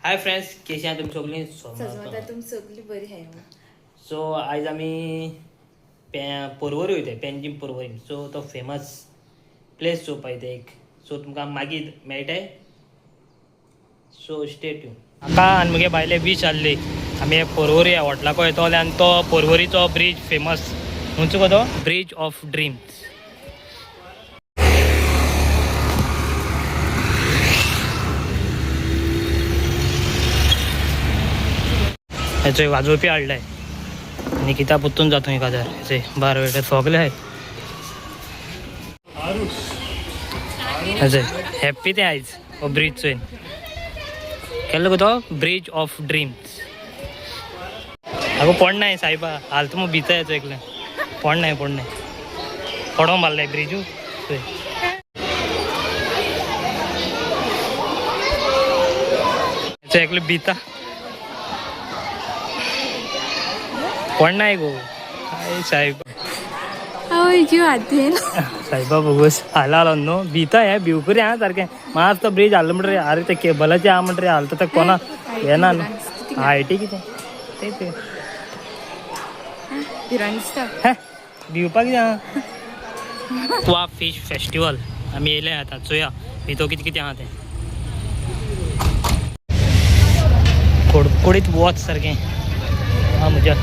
Hi friends, कशी आहात तुम्ही सगळी? सजमत तुम सगळी बरी आहे. सो आज आम्ही पर्वरी वयता पेंजीम पर्वरी. सो तो फेमस प्लेस चोवपा वयता एक. सो तुमकां मागीर मेळटाय. So stay tune. आका आनी मुगे बायले बीच आसली. आमी पर्वरी ह्या हॉटलाको येतले आनी तो पर्वरीचो ब्रीज फेमस. खंयचो गो तो? Breeze of dreams. हेचो वाजोवपी हाडलाय आनी कित्या पुत्तून जातो एखाद्यार हेचे बार वेळ फोगले आहे हेचे हॅप्पी ते आयज हो ब्रीज चोयन केल्लो गो तो ब्रीज ऑफ ड्रीम्स. आगो पड नाही सायबा हालत मग भिता येतो एकले पड नाही पडोंक मारलाय ब्रिजू एकले भिता पड नाही गो काय साहेब सायबा बघूस आला न्हू भिता हे भिवकरी हा सारखें मात तो ब्रिज हाल्लो म्हणटरी अरे ते केबलाचे हा म्हणटरी हालता ते कोणा येना न्हू हायटी कितें ते भिवपाक कितें हा फिश फेस्टिवल आमी येयले आतां चोया भितो कितें कितें आहा तें कोडकोडीत वच सारकें हा म्हज्या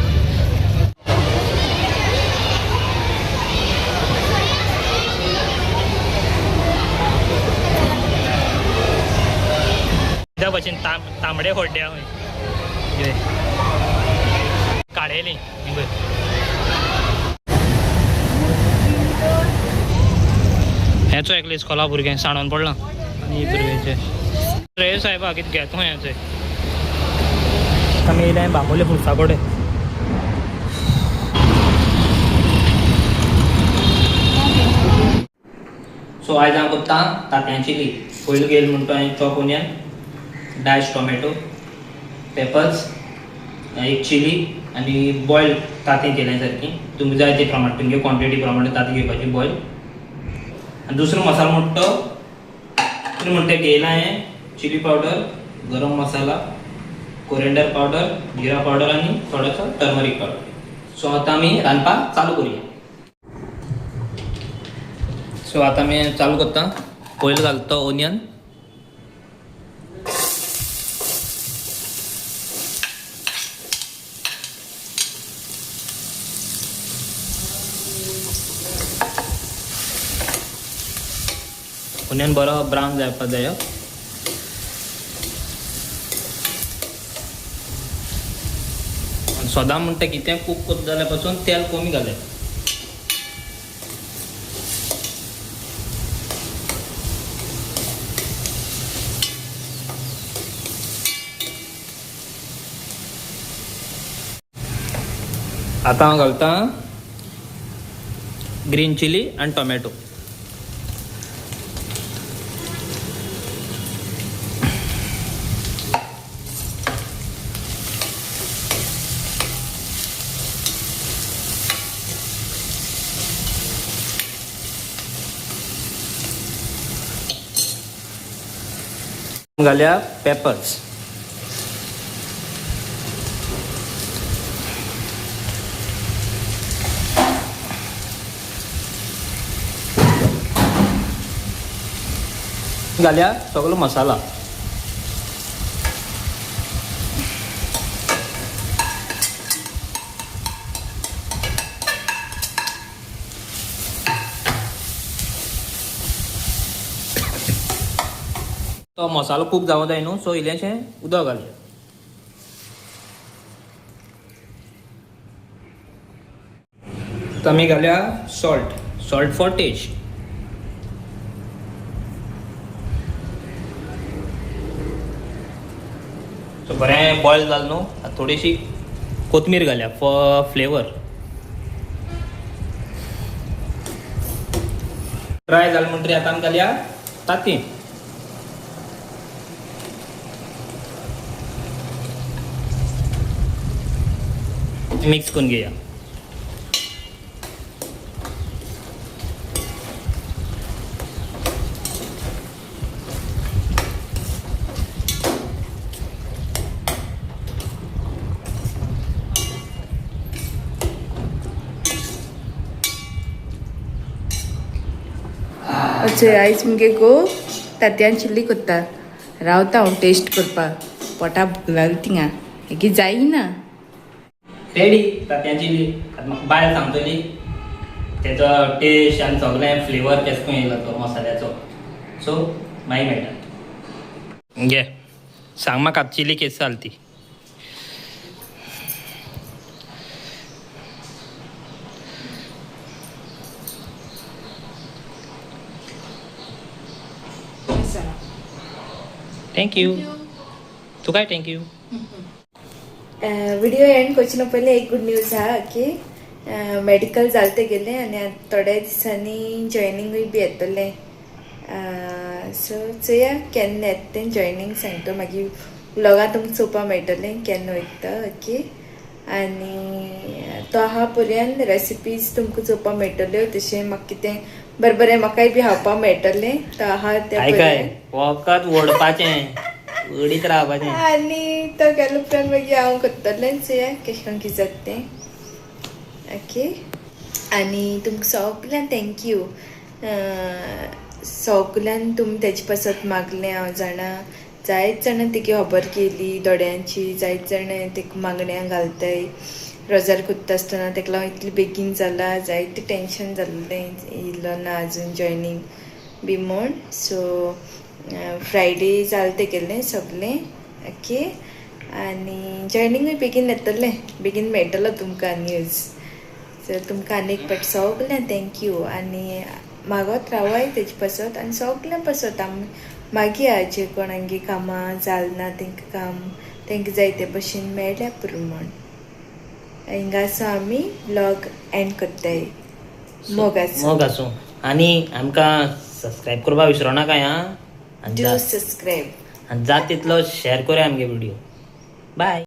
भशेन तांबडे फोड्ड्या खंय काडयली हेचो एकले इस्कॉला भुरगें साणोन पडलां आनी भुरग्यांचे रे सायबा कितें घेता खंय हेचो आमी येयले बांबोली फुलसा कोडे. सो आयज हांव करता तांतयां चिली. पयलू गेल म्हणटा हांवें chop onion dice tomato peppers एक चिली आनी बॉयल तांतीं केलें सारकी तुमकां जाय ते प्रमाणे तुमगे क्वॉन्टिटी प्रमाणे तांतीं घेवपाची बॉयल. आनी दुसरो मसालो म्हणटा तो म्हणटा घेयला हांवें चिली पावडर गरम मसाला कोरिएंडर पावडर जिरा पावडर आनी थोडोसो टर्मरीक पावडर. सो आतां आमी रांदपाक चालू करुया. सो आतां आमी चालू करता. पयलो घालता तो ओनियन ओनियन बरो ब्रावन जावपाक जाय. सोदां म्हणटा कितें कूक करता जाल्यार पासून तेल कमी घालय. आतां हांव घालता ग्रीन चिली आनी टोमॅटो. घालया पेपर्स घालया सगळो मसाला तो मसालो खूब जावं जाय न्हू. सो इल्लेशें उदक घालया. आमी घालया सॉल्ट फॉर टेस्ट. सो बरें बॉयल जालें न्हू. थोडीशी कोथमीर घालया फॉर फ्लेवर. ड्राय जालें म्हणटरी आतां आमी घालया तांतीं. मिक्स करून घेया. चय आयज मुगे गो तांतयां चिल्ली कोत्ता रावता हांव टेस्ट करपाक पोटा भूक लागली थिंगा एकी जायना रेडी तांतयां चिली आतां म्हाका बायल सांगतली तेजो टेस्ट आनी सगळें फ्लेवर केसो करून येयलो तो मसाल्याचो सो मागीर मेळटा घे सांग म्हाका चिली केस जाली ती थँक्यू तू काय थँक्यू व्हिडिओ एंड करचे पयलीं एक गुड न्यूज आहा की मेडिकल जालें ते गेले आनी थोड्या दिसांनी जॉयनिंगूय बी येतलें सो चोया केन्ना येता तें जॉयनिंग सांगता मागीर व्लॉगां तुमकां चोवपाक मेळटलें केन्ना वयता ओके आनी तो आहा पर्यंत रेसिपीज तुमकां चोवपाक मेळटल्यो तशें म्हाका कितें बरें बरें म्हाकाय बी खावपाक मेळटलें तो आहा ते पर्यंत वखद ओडपाचें ओडीत रावपाचें आनी तो गेलो उपरांत मागीर हांव करतलें चोया कशें करून कितें जाता तें ओके आनी तुमकां सगळ्यांक थँक्यू सगळ्यान तुमी तेजे पासत मागलें हांव जाणा जायत जाणां तेगे खबर केली दोड्यांची जायत जाणां तेका मागण्या घालताय रोजार कोत्ता आसतना तेका लागून इतलें बेगीन जाला जायतें टेंशन जाल्लें येयलो ना आजून जॉयनींग बी म्हूण सो फ्रायडे जालें तेगेलें सगलें ओके आनी जॉयनिंगूय बेगीन येतलें बेगीन मेळटलो तुमकां न्यूज सो तुमकां आनी एक फावट सगळ्यांक थँक्यू आनी मागोत रावाय तेजे पासत आनी सगळ्यां पासत आमी मागीर जे कोणांगे कामां जालना तेंकां काम तेंकां जाय ते भशेन मेळ्ळ्या पुरो म्हूण हिंगासो आमी व्लॉग एंड कोत्ताय मोग आसूं आनी आमकां सबस्क्रायब करपाक विसरो नाका आं डू सबस्क्रायब आनी जाता तितलो शेअर करूया आमगे व्हिडिओ बाय